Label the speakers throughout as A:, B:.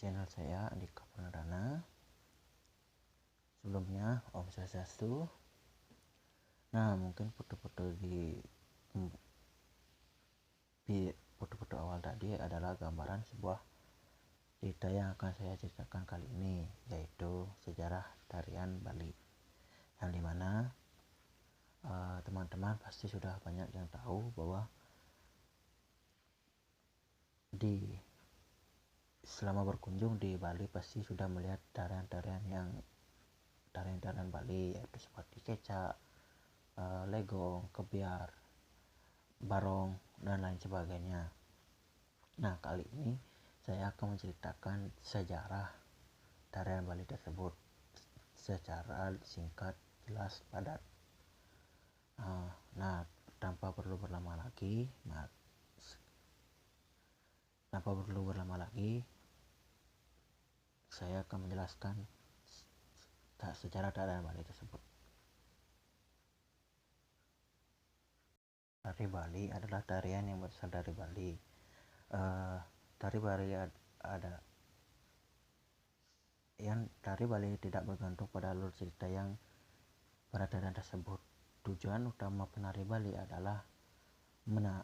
A: channel saya Andika Pranadana. Sebelumnya Om Swastiastu. Nah, mungkin foto-foto di foto-foto awal tadi adalah gambaran sebuah cerita yang akan saya ceritakan kali ini, yaitu sejarah tarian Bali, yang dimana teman-teman pasti sudah banyak yang tahu bahwa selama berkunjung di Bali pasti sudah melihat tarian-tarian Bali, yaitu seperti kecak, legong, kebiar, barong, dan lain sebagainya. Nah, kali ini saya akan menceritakan sejarah tarian Bali tersebut secara singkat, jelas, padat. Nah, tanpa perlu berlama lagi, saya akan menjelaskan sejarah tarian Bali tersebut. Tari Bali adalah tarian yang berasal dari Bali. Tari Bali tidak bergantung pada alur cerita yang pada tarian tersebut. Tujuan utama penari Bali adalah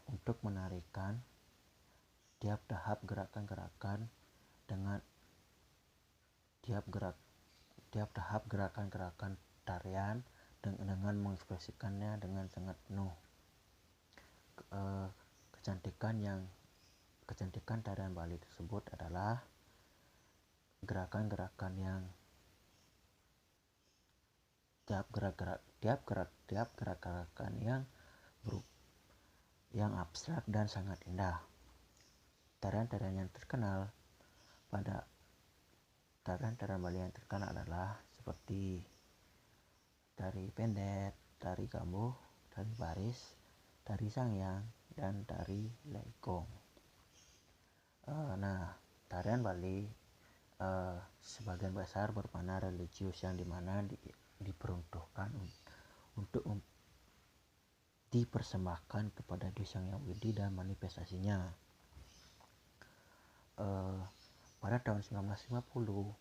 A: untuk menarikan tiap tahap gerakan-gerakan tarian dengan mengekspresikannya dengan sangat penuh. Kecantikan tarian Bali tersebut adalah gerakan-gerakan yang tiap gerakan yang abstrak dan sangat indah. Tarian-tarian Bali yang terkenal adalah seperti tari pendet, tari kambuh, tari baris, tari sangyang, dan tari legong. Tarian Bali sebagian besar bermakna religius, yang dimana diperuntukkan untuk dipersembahkan kepada Dewa Sang Hyang Widi dan manifestasinya. Pada tahun 1950,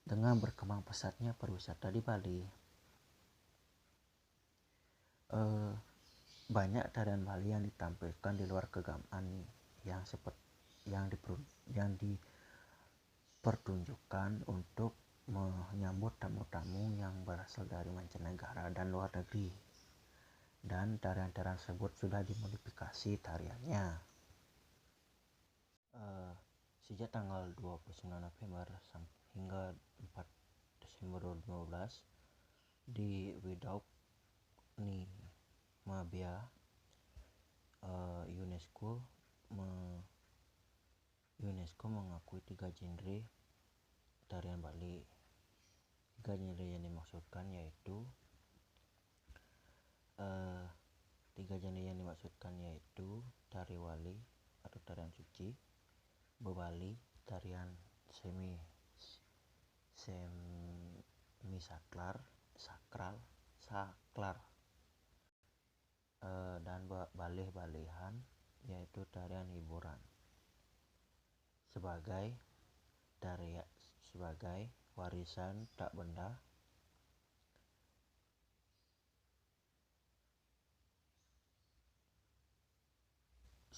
A: dengan berkembang pesatnya pariwisata di Bali, banyak tarian Bali yang ditampilkan di luar keagamaan yang dipertunjukkan untuk menyambut tamu-tamu yang berasal dari mancanegara dan luar negeri. Dan tarian-tarian tersebut sudah dimodifikasi tariannya. Sejak tanggal 29 November hingga 4 Desember 2015 di Without Ni Mabia, UNESCO mengakui 3 genre tarian Bali. 3 genre yang dimaksudkan yaitu tari Wali atau tarian suci, Bebali tarian semi sakral, dan baleh-balehan yaitu tarian hiburan sebagai warisan tak benda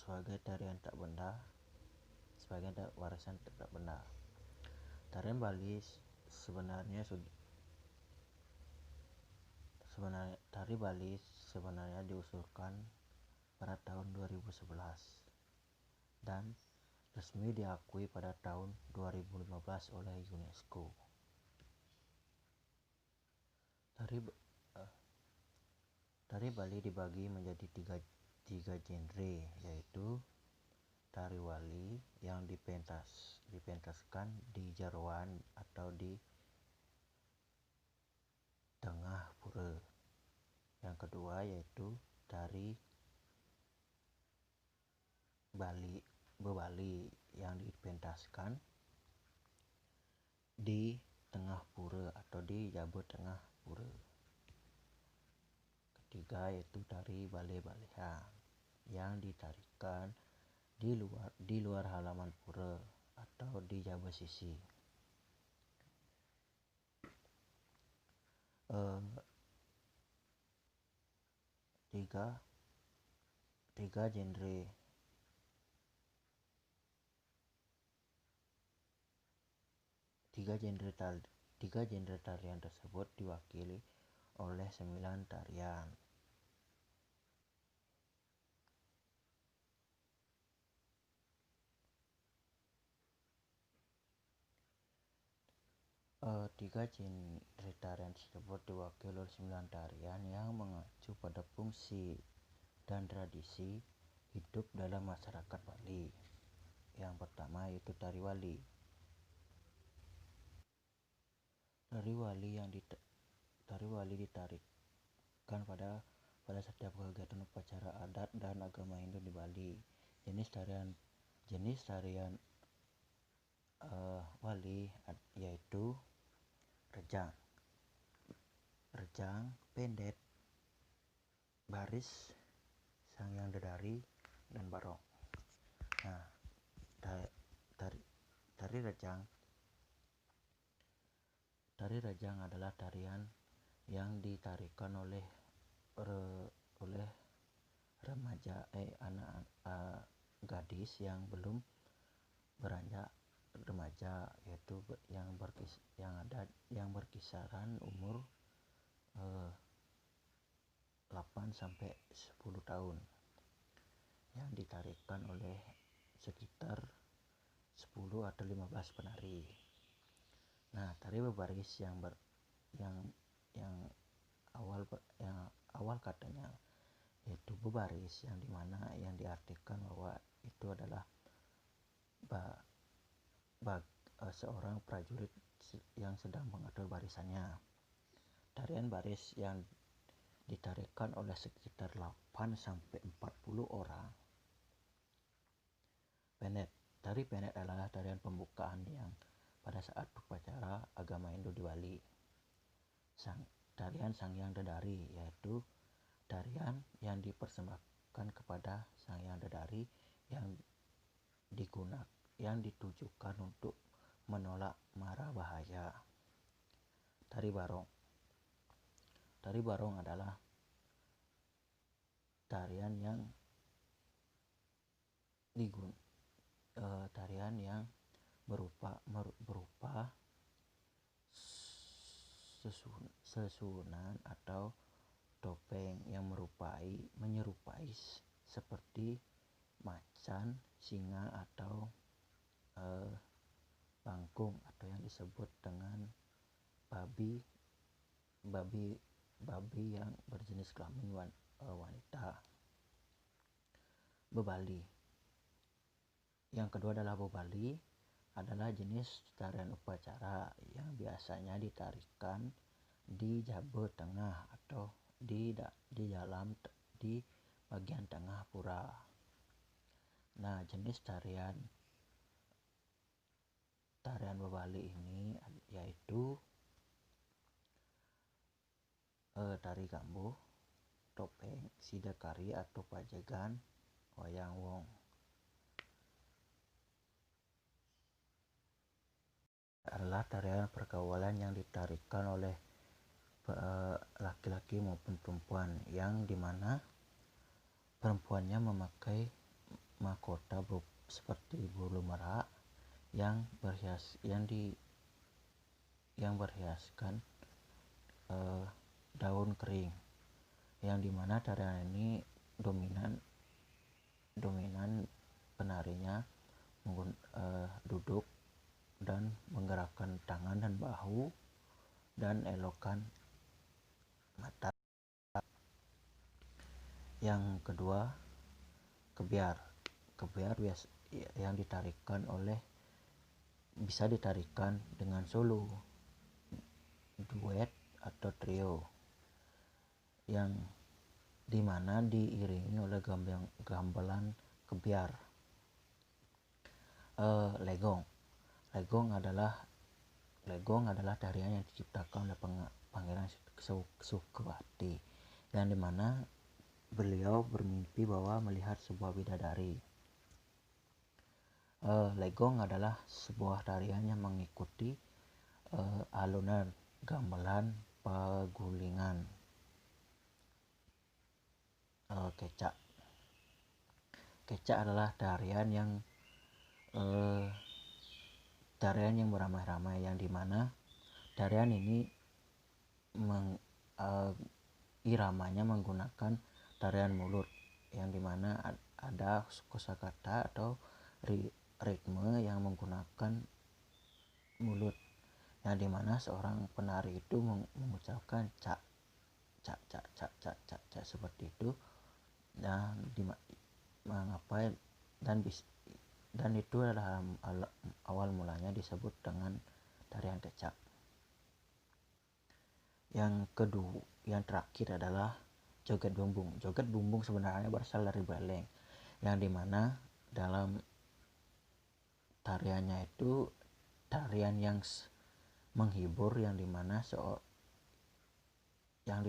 A: warisan tak benda. Tarian Bali sebenarnya diusulkan pada tahun 2011 dan resmi diakui pada tahun 2015 oleh UNESCO. Tari Bali dibagi menjadi tiga genre, yaitu tari Wali yang dipentaskan di Jeroan atau di tengah pura. Yang kedua yaitu tari Bebali yang dipentaskan di tengah pura atau di Jabut Tengah Pura. Ketiga yaitu tari baleh-balehan yang ditarikan di luar halaman pura atau di Jawa sisi. Tiga genre tiga genre tarian tersebut diwakili oleh 9 tarian. Tiga genre tarian tersebut diwakili oleh 9 tarian yang mengacu pada fungsi dan tradisi hidup dalam masyarakat Bali. Yang pertama yaitu tari wali. Tari wali ditarikkan pada setiap kegiatan upacara adat dan agama Hindu di Bali. Jenis tarian wali yaitu rejang, pendet, baris, sangyang dedari, dan barong. Nah, tari rejang adalah tarian yang ditarikkan oleh remaja gadis yang belum beranjak remaja, yaitu yang berkisaran umur 8 sampai 10 tahun, yang ditarikkan oleh sekitar 10 atau 15 penari. Nah, tari berbaris yang awal katanya yaitu berbaris, yang dimana yang diartikan bahwa itu adalah seorang prajurit yang sedang mengatur barisannya. Tarian baris yang ditarikkan oleh sekitar 8 sampai 40 orang. Tari penet adalah tarian pembukaan yang pada saat upacara agama Hindu di Bali. Tarian sangyang dedari yaitu tarian yang dipersembahkan kepada sangyang dedari yang ditujukan untuk menolak mara bahaya. Tari barong adalah tarian yang berupa susunan atau topeng yang menyerupai seperti macan, singa, atau bangkung, atau yang disebut dengan babi yang berjenis kelamin wanita. Bebali. Yang kedua adalah bebali, adalah jenis tarian upacara yang biasanya ditarikkan di Jawa Tengah atau di bagian tengah pura. Nah, jenis tarian bebali ini yaitu tari gambuh, topeng, sidakari atau pajegan, wayang wong. Adalah tarian pergaulan yang ditarikkan oleh laki-laki maupun perempuan, yang dimana perempuannya memakai mahkota seperti bulu merak yang berhiaskan daun kering, yang dimana tarian ini dominan penarinya duduk dan menggerakkan tangan dan bahu dan elokan mata. Yang kedua, kebiar yang bisa ditarikkan dengan solo, duet, atau trio, yang dimana diiringi oleh gamelan kebiar. Legong adalah tarian yang diciptakan oleh Pangeran Sukewati, yang dimana beliau bermimpi bahwa melihat sebuah bidadari. Legong adalah sebuah tarian yang mengikuti alunan gamelan pagulingan. Kecak. Kecak adalah tarian yang beramai-ramai, yang dimana tarian ini iramanya menggunakan tarian mulut, yang dimana ada kosakata atau ritme yang menggunakan mulut, yang dimana seorang penari itu mengucapkan cak cak cak cak cak cak cak seperti itu, dan mengapa dan itu adalah awal mulanya disebut dengan tarian kecak. Yang terakhir adalah joget bumbung. Joget bumbung sebenarnya berasal dari baleng, yang dimana dalam tariannya itu tarian yang menghibur, yang dimana yang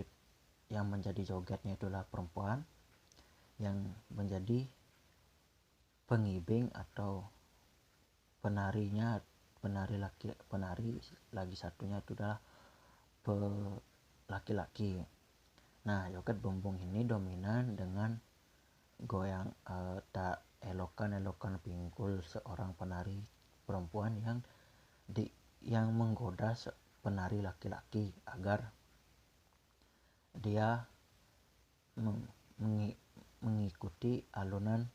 A: menjadi jogetnya itulah perempuan, yang menjadi pengibing atau penari lagi satunya itu adalah laki-laki. Nah, joget bumbung ini dominan dengan goyang elokan pinggul seorang penari perempuan yang menggoda penari laki-laki agar dia mengikuti alunan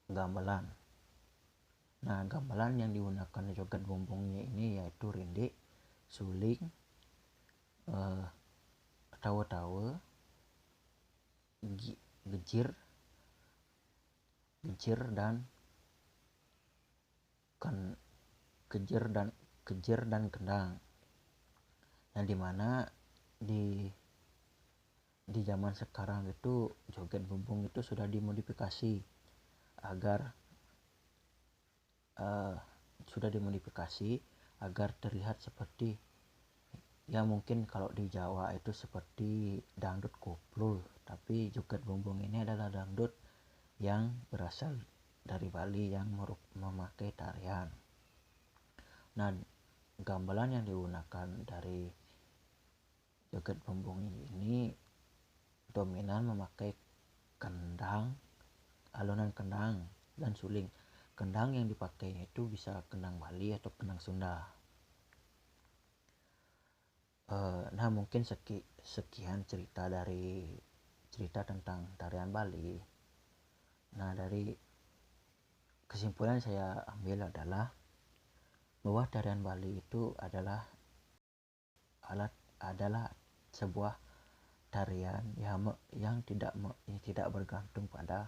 A: gamelan. Nah, gamelan yang digunakan di joget bumbungnya ini yaitu rindik, suling, tawa-tawa, gejir dan kendang, yang dimana di zaman sekarang itu joget bumbung itu sudah dimodifikasi agar terlihat seperti, ya mungkin kalau di Jawa itu seperti dangdut koplo, tapi joget bumbung ini adalah dangdut yang berasal dari Bali yang memakai tarian. Nah, gamelan yang digunakan dari joget bumbung ini dominan memakai kendang, alunan kendang dan suling. Kendang yang dipakai itu bisa kendang Bali atau kendang Sunda. Nah, mungkin sekian cerita tentang tarian Bali. Nah, dari kesimpulan saya ambil adalah bahwa tarian Bali itu adalah sebuah tarian yang tidak bergantung pada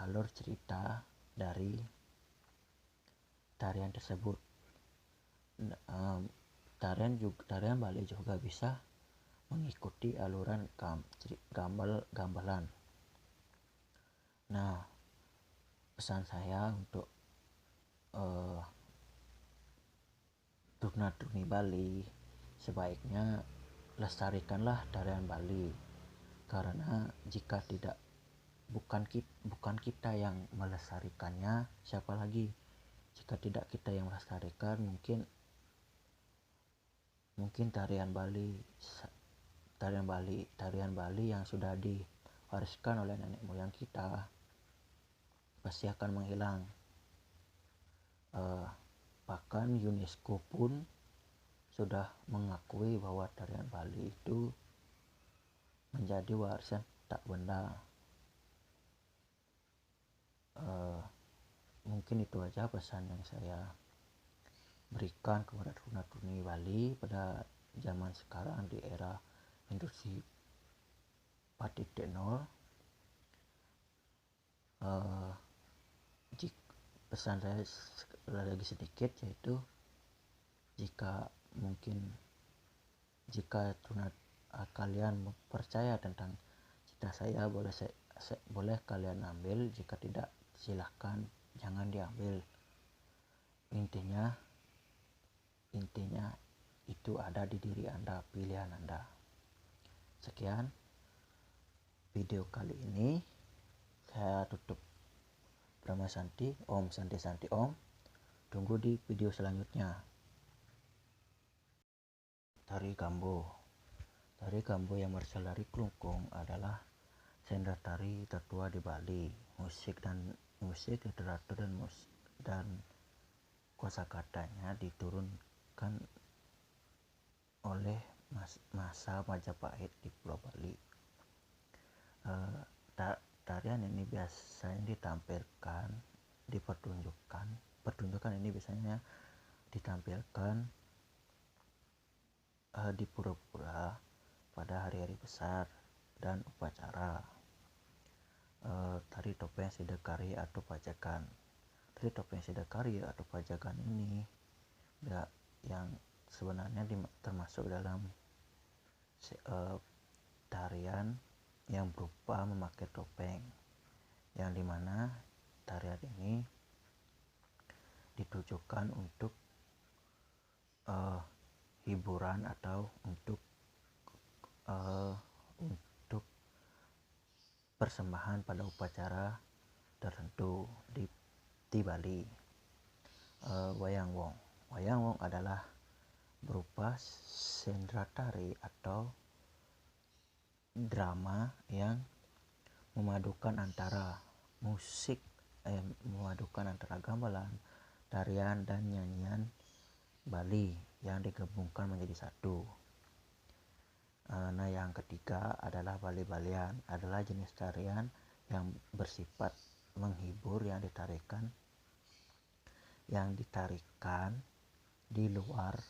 A: alur cerita dari tarian tersebut. Tarian Bali juga bisa mengikuti aluran gamelan. Nah, pesan saya untuk tuna-tuni Bali, sebaiknya lestarikanlah tarian Bali, karena jika bukan kita yang melestarikannya, siapa lagi? Jika tidak kita yang melestarikan, mungkin tarian Bali yang sudah diwariskan oleh nenek moyang kita pasti akan menghilang. Bahkan UNESCO pun sudah mengakui bahwa tarian Bali itu menjadi warisan tak benda. Mungkin itu aja pesan yang saya berikan kepada tuna-tuni Bali pada zaman sekarang di era industri 4.0. Pesan saya lagi sedikit, yaitu jika kalian percaya tentang cerita saya, boleh kalian ambil, jika tidak silahkan jangan diambil. Intinya itu ada di diri Anda, pilihan Anda. Sekian video kali ini, saya tutup Pratama Santi, Om Santi Santi Om. Tunggu di video selanjutnya. Tari Kambo. Tari Kambo yang berasal dari Klungkung adalah sendera tari tertua di Bali. Musik, literatur dan kosakatanya diturunkan oleh masa Majapahit di Pulau Bali. Tarian ini biasanya pertunjukan ini biasanya ditampilkan di pura-pura pada hari-hari besar dan upacara. Tari topeng Sidakari atau Pajagan. Tari topeng Sidakari atau Pajagan ini yang sebenarnya termasuk dalam tarian yang berupa memakai topeng, yang dimana tarian ini ditujukan untuk hiburan atau untuk persembahan pada upacara tertentu di Bali. Wayang Wong. Wayang Wong adalah berupa sendera tari atau drama yang memadukan antara gamelan, tarian, dan nyanyian Bali yang digabungkan menjadi satu. Nah, yang ketiga adalah Bali-Balian, adalah jenis tarian yang bersifat menghibur yang ditarikan di luar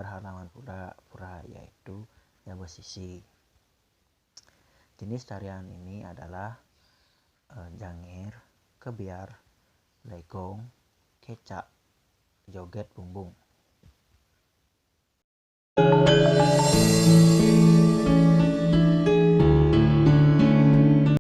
A: halaman pura, yaitu yang bersisi. Jenis tarian ini adalah jangir, kebiar, legong, kecak, joget bumbung.